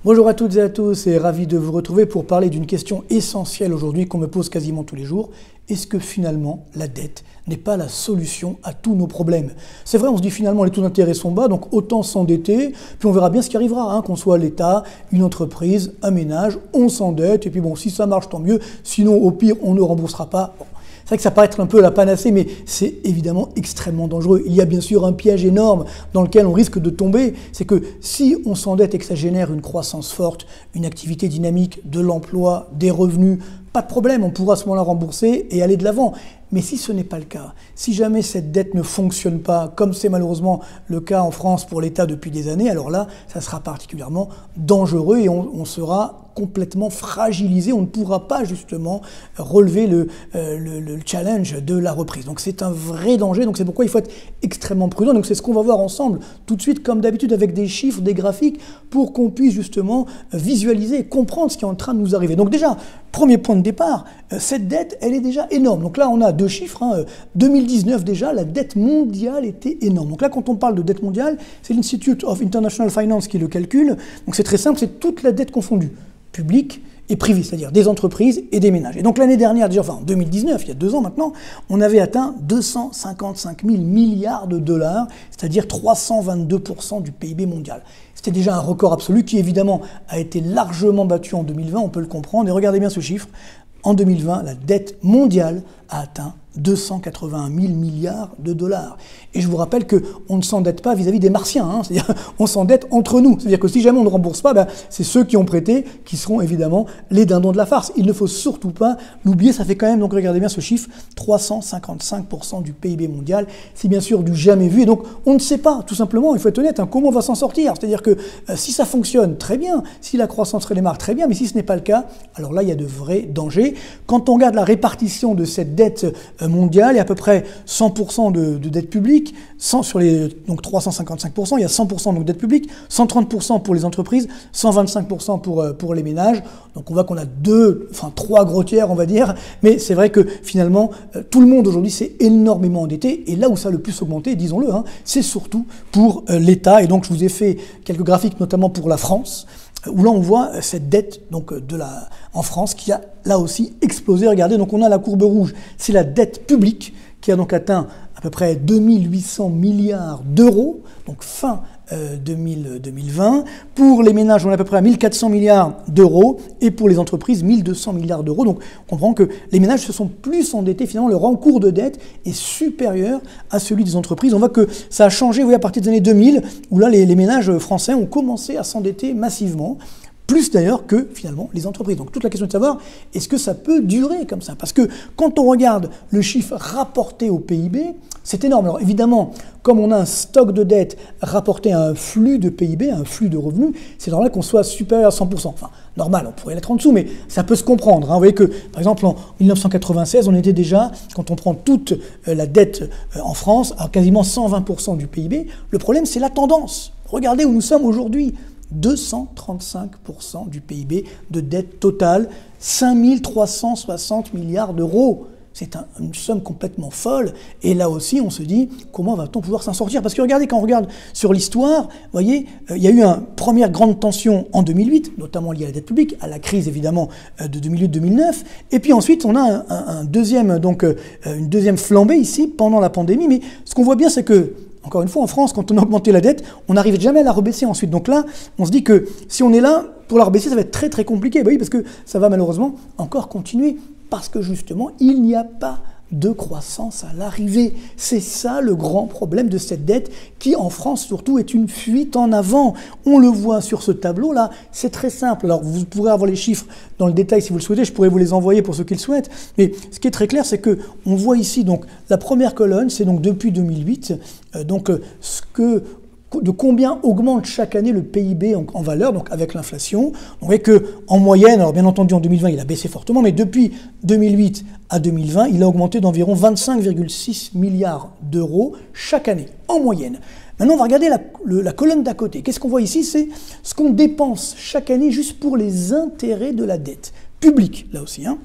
Bonjour à toutes et à tous et ravi de vous retrouver pour parler d'une question essentielle aujourd'hui qu'on me pose quasiment tous les jours. Est-ce que finalement la dette n'est pas la solution à tous nos problèmes? C'est vrai, on se dit finalement les taux d'intérêt sont bas, donc autant s'endetter, puis on verra bien ce qui arrivera, hein, qu'on soit l'État, une entreprise, un ménage, on s'endette, et puis bon, si ça marche tant mieux, sinon au pire on ne remboursera pas. Bon. C'est vrai que ça paraît être un peu la panacée, mais c'est évidemment extrêmement dangereux. Il y a bien sûr un piège énorme dans lequel on risque de tomber, c'est que si on s'endette et que ça génère une croissance forte, une activité dynamique, de l'emploi, des revenus, pas de problème, on pourra à ce moment-là rembourser et aller de l'avant. Mais si ce n'est pas le cas, si jamais cette dette ne fonctionne pas, comme c'est malheureusement le cas en France pour l'État depuis des années, alors là, ça sera particulièrement dangereux et on sera complètement fragilisé, on ne pourra pas justement relever le challenge de la reprise. Donc c'est un vrai danger, donc c'est pourquoi il faut être extrêmement prudent. Donc c'est ce qu'on va voir ensemble tout de suite, comme d'habitude, avec des chiffres, des graphiques, pour qu'on puisse justement visualiser et comprendre ce qui est en train de nous arriver. Donc déjà, premier point de départ, cette dette, elle est déjà énorme. Donc là, on a deux chiffres. 2019 déjà, la dette mondiale était énorme. Donc là, quand on parle de dette mondiale, c'est l'Institute of International Finance qui le calcule. Donc c'est très simple, c'est toute la dette confondue, publique et privée, c'est-à-dire des entreprises et des ménages. Et donc l'année dernière, déjà, enfin en 2019, il y a 2 ans maintenant, on avait atteint 255 000 milliards de dollars, c'est-à-dire 322% du PIB mondial. C'était déjà un record absolu qui évidemment a été largement battu en 2020, on peut le comprendre. Et regardez bien ce chiffre, en 2020, la dette mondiale a atteint 281 000 milliards de dollars. Et je vous rappelle qu'on ne s'endette pas vis-à-vis des Martiens, hein, c'est-à-dire on s'endette entre nous. C'est-à-dire que si jamais on ne rembourse pas, ben, c'est ceux qui ont prêté qui seront évidemment les dindons de la farce. Il ne faut surtout pas l'oublier, ça fait quand même, donc regardez bien ce chiffre, 355% du PIB mondial. C'est bien sûr du jamais vu. Et donc on ne sait pas, tout simplement, il faut être honnête, hein, comment on va s'en sortir. C'est-à-dire que si ça fonctionne, très bien. Si la croissance redémarre, très bien. Mais si ce n'est pas le cas, alors là, il y a de vrais dangers. Quand on regarde la répartition de cette dette mondiale, il y a à peu près 100% de dette publique, sur les donc 355%, il y a 100% de dette publique, 130% pour les entreprises, 125% pour les ménages. Donc on voit qu'on a 3 gros tiers, on va dire, mais c'est vrai que finalement, tout le monde aujourd'hui s'est énormément endetté, et là où ça a le plus augmenté, disons-le, hein, c'est surtout pour l'État. Et donc je vous ai fait quelques graphiques, notamment pour la France, où là on voit cette dette donc, en France qui a là aussi explosé. Regardez, donc on a la courbe rouge, c'est la dette publique qui a donc atteint à peu près 2800 milliards d'euros, donc fin 2020. Pour les ménages, on est à peu près à 1400 milliards d'euros et pour les entreprises, 1200 milliards d'euros. Donc on comprend que les ménages se sont plus endettés. Finalement, leur encours de dette est supérieur à celui des entreprises. On voit que ça a changé, vous voyez, à partir des années 2000, où là, les ménages français ont commencé à s'endetter massivement. Plus d'ailleurs que finalement les entreprises. Donc toute la question est de savoir, est-ce que ça peut durer comme ça? Parce que quand on regarde le chiffre rapporté au PIB, c'est énorme. Alors évidemment, comme on a un stock de dette rapporté à un flux de PIB, à un flux de revenus, c'est normal qu'on soit supérieur à 100%. Enfin, normal, on pourrait l'être en dessous, mais ça peut se comprendre. Hein. Vous voyez que, par exemple, en 1996, on était déjà, quand on prend toute la dette en France, à quasiment 120% du PIB. Le problème, c'est la tendance. Regardez où nous sommes aujourd'hui. 235% du PIB de dette totale, 5 360 milliards d'euros. C'est une somme complètement folle. Et là aussi, on se dit, comment va-t-on pouvoir s'en sortir? Parce que regardez, quand on regarde sur l'histoire, vous voyez, il y a eu une première grande tension en 2008, notamment liée à la dette publique, à la crise évidemment de 2008-2009. Et puis ensuite, on a une deuxième flambée ici, pendant la pandémie. Mais ce qu'on voit bien, c'est que encore une fois, en France, quand on a augmenté la dette, on n'arrive jamais à la rebaisser ensuite. Donc là, on se dit que si on est là, pour la rebaisser, ça va être très très compliqué. Bah oui, parce que ça va malheureusement encore continuer. Parce que justement, il n'y a pas de croissance à l'arrivée. C'est ça le grand problème de cette dette qui, en France surtout, est une fuite en avant. On le voit sur ce tableau-là, c'est très simple. Alors vous pourrez avoir les chiffres dans le détail si vous le souhaitez, je pourrais vous les envoyer pour ceux qui le souhaitent. Mais ce qui est très clair, c'est que on voit ici donc la première colonne, c'est donc depuis 2008, de combien augmente chaque année le PIB en valeur, donc avec l'inflation. On voit qu'en moyenne, alors bien entendu en 2020 il a baissé fortement, mais depuis 2008 à 2020, il a augmenté d'environ 25,6 milliards d'euros chaque année, en moyenne. Maintenant, on va regarder la colonne d'à côté. Qu'est-ce qu'on voit ici? C'est ce qu'on dépense chaque année juste pour les intérêts de la dette publique, là aussi, hein.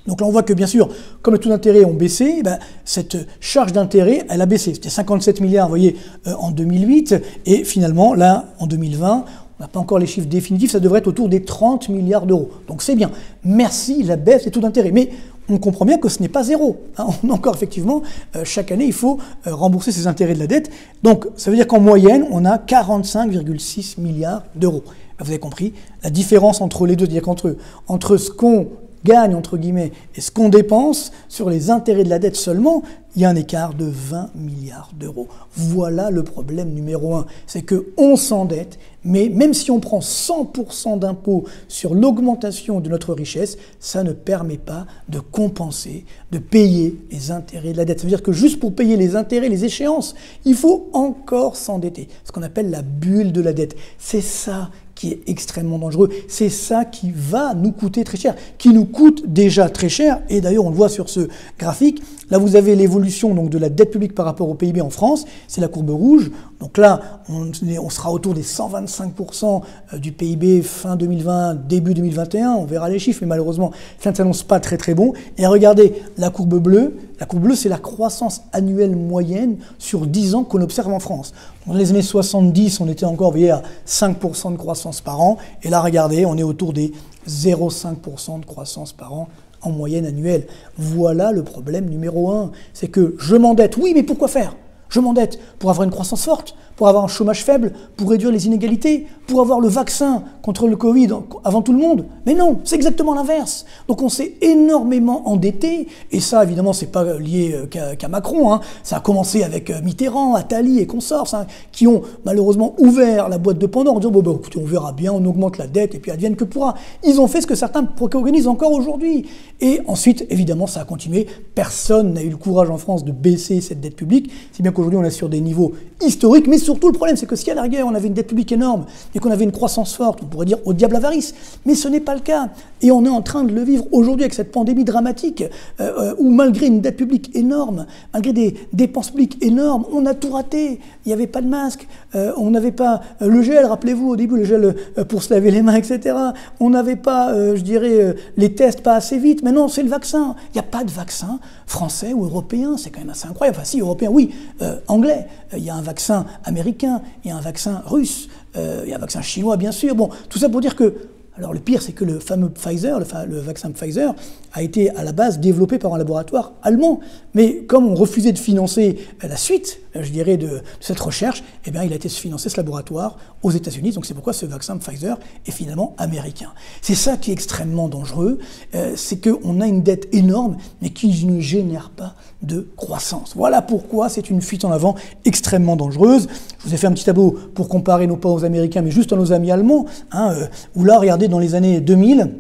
Donc là, on voit que, bien sûr, comme les taux d'intérêt ont baissé, eh ben, cette charge d'intérêt, elle a baissé. C'était 57 milliards, vous voyez, en 2008. Et finalement, là, en 2020, on n'a pas encore les chiffres définitifs, ça devrait être autour des 30 milliards d'euros. Donc c'est bien. Merci la baisse des taux d'intérêt. Mais on comprend bien que ce n'est pas zéro. On a encore effectivement, chaque année, il faut rembourser ces intérêts de la dette. Donc ça veut dire qu'en moyenne, on a 45,6 milliards d'euros. Vous avez compris, la différence entre les deux, c'est-à-dire entre ce qu'on gagne, entre guillemets, et ce qu'on dépense sur les intérêts de la dette seulement, il y a un écart de 20 milliards d'euros. Voilà le problème numéro 1, c'est qu'on s'endette, mais même si on prend 100% d'impôts sur l'augmentation de notre richesse, ça ne permet pas de compenser, de payer les intérêts de la dette. Ça veut dire que juste pour payer les intérêts, les échéances, il faut encore s'endetter, ce qu'on appelle la bulle de la dette. C'est ça qui est extrêmement dangereux. C'est ça qui va nous coûter très cher, qui nous coûte déjà très cher. Et d'ailleurs, on le voit sur ce graphique. Là, vous avez l'évolution donc de la dette publique par rapport au PIB en France. C'est la courbe rouge. Donc là, on sera autour des 125% du PIB fin 2020, début 2021. On verra les chiffres, mais malheureusement, ça ne s'annonce pas très très bon. Et regardez la courbe bleue. La courbe bleue, c'est la croissance annuelle moyenne sur 10 ans qu'on observe en France. Dans les années 70, on était encore, vous voyez, à 5% de croissance par an. Et là, regardez, on est autour des 0,5% de croissance par an en moyenne annuelle. Voilà le problème numéro 1. C'est que je m'endette. Oui, mais pourquoi faire ? Je m'endette pour avoir une croissance forte, pour avoir un chômage faible, pour réduire les inégalités, pour avoir le vaccin contre le Covid avant tout le monde. Mais non, c'est exactement l'inverse. Donc on s'est énormément endetté, et ça évidemment c'est pas lié qu'à Macron, hein. Ça a commencé avec Mitterrand, Attali et consorts, hein, qui ont malheureusement ouvert la boîte de Pandore en disant bon, écoutez, on verra bien, on augmente la dette et puis advienne que pourra. Ils ont fait ce que certains organisent encore aujourd'hui. Et ensuite, évidemment, ça a continué. Personne n'a eu le courage en France de baisser cette dette publique, si bien qu'aujourd'hui on est sur des niveaux historiques, mais surtout le problème c'est que si à la rigueur on avait une dette publique énorme et qu'on avait une croissance forte, on pourrait dire au diable l'avarice, mais ce n'est pas le cas. Et on est en train de le vivre aujourd'hui avec cette pandémie dramatique où malgré une dette publique énorme, malgré des dépenses publiques énormes, on a tout raté. Il n'y avait pas de masque, on n'avait pas le gel, rappelez-vous au début, le gel pour se laver les mains, etc. On n'avait pas, les tests pas assez vite. Maintenant c'est le vaccin. Il n'y a pas de vaccin français ou européen, c'est quand même assez incroyable. Enfin si, européen, oui, anglais. Il y a un vaccin américain, il y a un vaccin russe, il y a un vaccin chinois, bien sûr. Bon, tout ça pour dire que, alors le pire, c'est que le fameux Pfizer, le vaccin Pfizer, a été à la base développé par un laboratoire allemand. Mais comme on refusait de financer la suite, de cette recherche, eh bien, il a été financé, ce laboratoire, aux États-Unis. Donc c'est pourquoi ce vaccin Pfizer est finalement américain. C'est ça qui est extrêmement dangereux, c'est qu'on a une dette énorme, mais qui ne génère pas de croissance. Voilà pourquoi c'est une fuite en avant extrêmement dangereuse. Je vous ai fait un petit tableau pour comparer non pas aux Américains, mais juste à nos amis allemands, où là, regardez, dans les années 2000,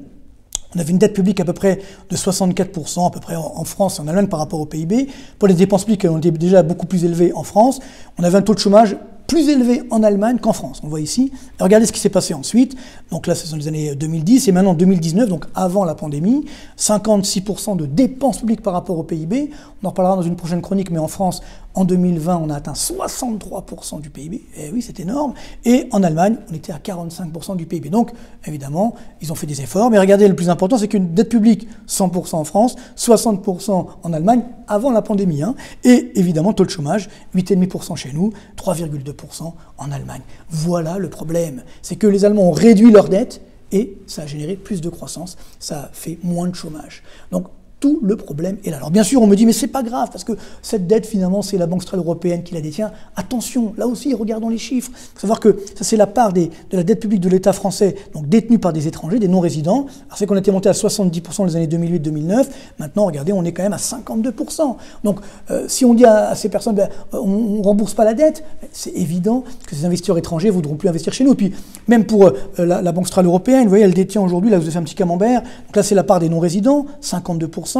on avait une dette publique à peu près de 64%, à peu près en France et en Allemagne par rapport au PIB. Pour les dépenses publiques, on était déjà beaucoup plus élevées en France. On avait un taux de chômage plus élevé en Allemagne qu'en France. On le voit ici. Et regardez ce qui s'est passé ensuite. Donc là, ce sont les années 2010 et maintenant 2019, donc avant la pandémie, 56% de dépenses publiques par rapport au PIB. On en reparlera dans une prochaine chronique, mais en France, en 2020, on a atteint 63% du PIB. Et oui, c'est énorme. Et en Allemagne, on était à 45% du PIB. Donc, évidemment, ils ont fait des efforts. Mais regardez, le plus important, c'est qu'une dette publique, 100% en France, 60% en Allemagne, avant la pandémie. Et évidemment, taux de chômage, 8,5% chez nous, 3,2% en Allemagne. Voilà le problème. C'est que les Allemands ont réduit leur dette et ça a généré plus de croissance. Ça a fait moins de chômage. Donc, tout le problème est là. Alors bien sûr, on me dit, mais c'est pas grave, parce que cette dette, finalement, c'est la Banque centrale européenne qui la détient. Attention, là aussi, regardons les chiffres. Il faut savoir que ça, c'est la part de la dette publique de l'État français, donc détenue par des étrangers, des non-résidents. Alors c'est qu'on était monté à 70% dans les années 2008-2009. Maintenant, regardez, on est quand même à 52%. Donc, si on dit à ces personnes, on ne rembourse pas la dette, c'est évident que ces investisseurs étrangers ne voudront plus investir chez nous. Et puis, même pour la Banque centrale européenne, vous voyez, elle détient aujourd'hui, là, vous avez fait un petit camembert. Donc là, c'est la part des non-résidents, 52%.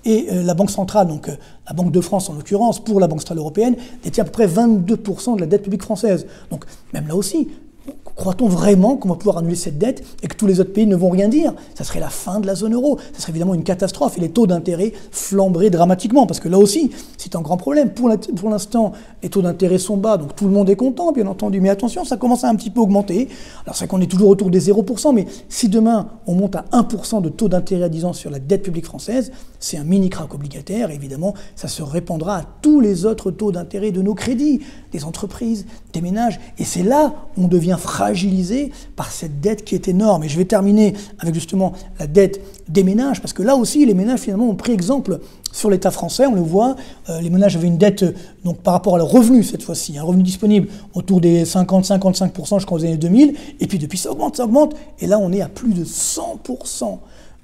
Et la Banque centrale, donc la Banque de France en l'occurrence, pour la Banque centrale européenne, détient à peu près 22% de la dette publique française. Donc même là aussi, croit-on vraiment qu'on va pouvoir annuler cette dette et que tous les autres pays ne vont rien dire? Ça serait la fin de la zone euro. Ça serait évidemment une catastrophe et les taux d'intérêt flamberaient dramatiquement parce que là aussi, c'est un grand problème. Pour l'instant, les taux d'intérêt sont bas, donc tout le monde est content, bien entendu. Mais attention, ça commence à un petit peu augmenter. Alors c'est vrai qu'on est toujours autour des 0%, mais si demain on monte à 1% de taux d'intérêt à 10 ans sur la dette publique française, c'est un mini crack obligataire. Et évidemment, ça se répandra à tous les autres taux d'intérêt de nos crédits, des entreprises, des ménages. Et c'est là où on devient fragile fragilisés par cette dette qui est énorme. Et je vais terminer avec justement la dette des ménages, parce que là aussi, les ménages finalement ont pris exemple sur l'État français, on le voit, les ménages avaient une dette donc, par rapport à leur revenu cette fois-ci, un revenu disponible autour des 50-55% jusqu'aux années 2000, et puis depuis ça augmente, et là on est à plus de 100%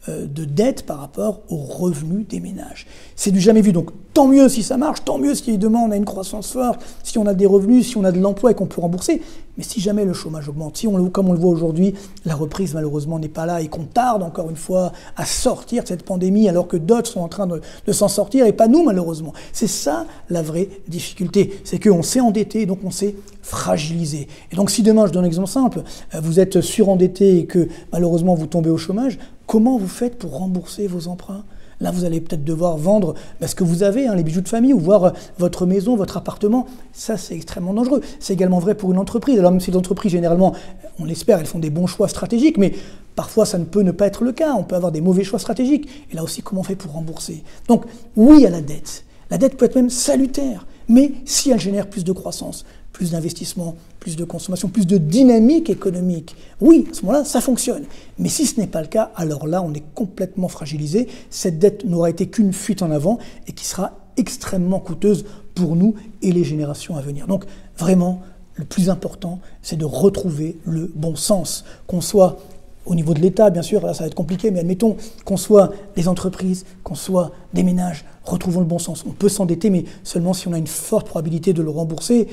de dette par rapport aux revenus des ménages. C'est du jamais vu, donc tant mieux si ça marche, tant mieux si demain on a une croissance forte, si on a des revenus, si on a de l'emploi et qu'on peut rembourser, mais si jamais le chômage augmente, si comme on le voit aujourd'hui, la reprise malheureusement n'est pas là et qu'on tarde encore une fois à sortir de cette pandémie alors que d'autres sont en train de s'en sortir et pas nous malheureusement. C'est ça la vraie difficulté, c'est qu'on s'est endetté donc on s'est fragilisé. Et donc si demain, je donne un exemple simple, vous êtes surendetté et que malheureusement vous tombez au chômage, comment vous faites pour rembourser vos emprunts ? Là, vous allez peut-être devoir vendre ce que vous avez, les bijoux de famille, ou voir votre maison, votre appartement. Ça, c'est extrêmement dangereux. C'est également vrai pour une entreprise. Alors même si les entreprises, généralement, on l'espère, elles font des bons choix stratégiques, mais parfois, ça ne peut ne pas être le cas. On peut avoir des mauvais choix stratégiques. Et là aussi, comment on fait pour rembourser ? Donc, oui à la dette. La dette peut être même salutaire. Mais si elle génère plus de croissance, plus d'investissement, plus de consommation, plus de dynamique économique, oui, à ce moment-là, ça fonctionne. Mais si ce n'est pas le cas, alors là, on est complètement fragilisé. Cette dette n'aura été qu'une fuite en avant et qui sera extrêmement coûteuse pour nous et les générations à venir. Donc, vraiment, le plus important, c'est de retrouver le bon sens. Qu'on soit au niveau de l'État, bien sûr, là ça va être compliqué, mais admettons qu'on soit des entreprises, qu'on soit des ménages, retrouvons le bon sens. On peut s'endetter, mais seulement si on a une forte probabilité de le rembourser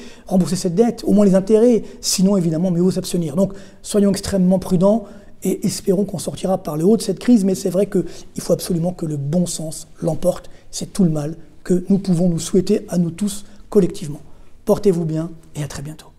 cette dette, au moins les intérêts, sinon évidemment mieux vaut s'abstenir. Donc soyons extrêmement prudents et espérons qu'on sortira par le haut de cette crise, mais c'est vrai qu'il faut absolument que le bon sens l'emporte. C'est tout le mal que nous pouvons nous souhaiter à nous tous collectivement. Portez-vous bien et à très bientôt.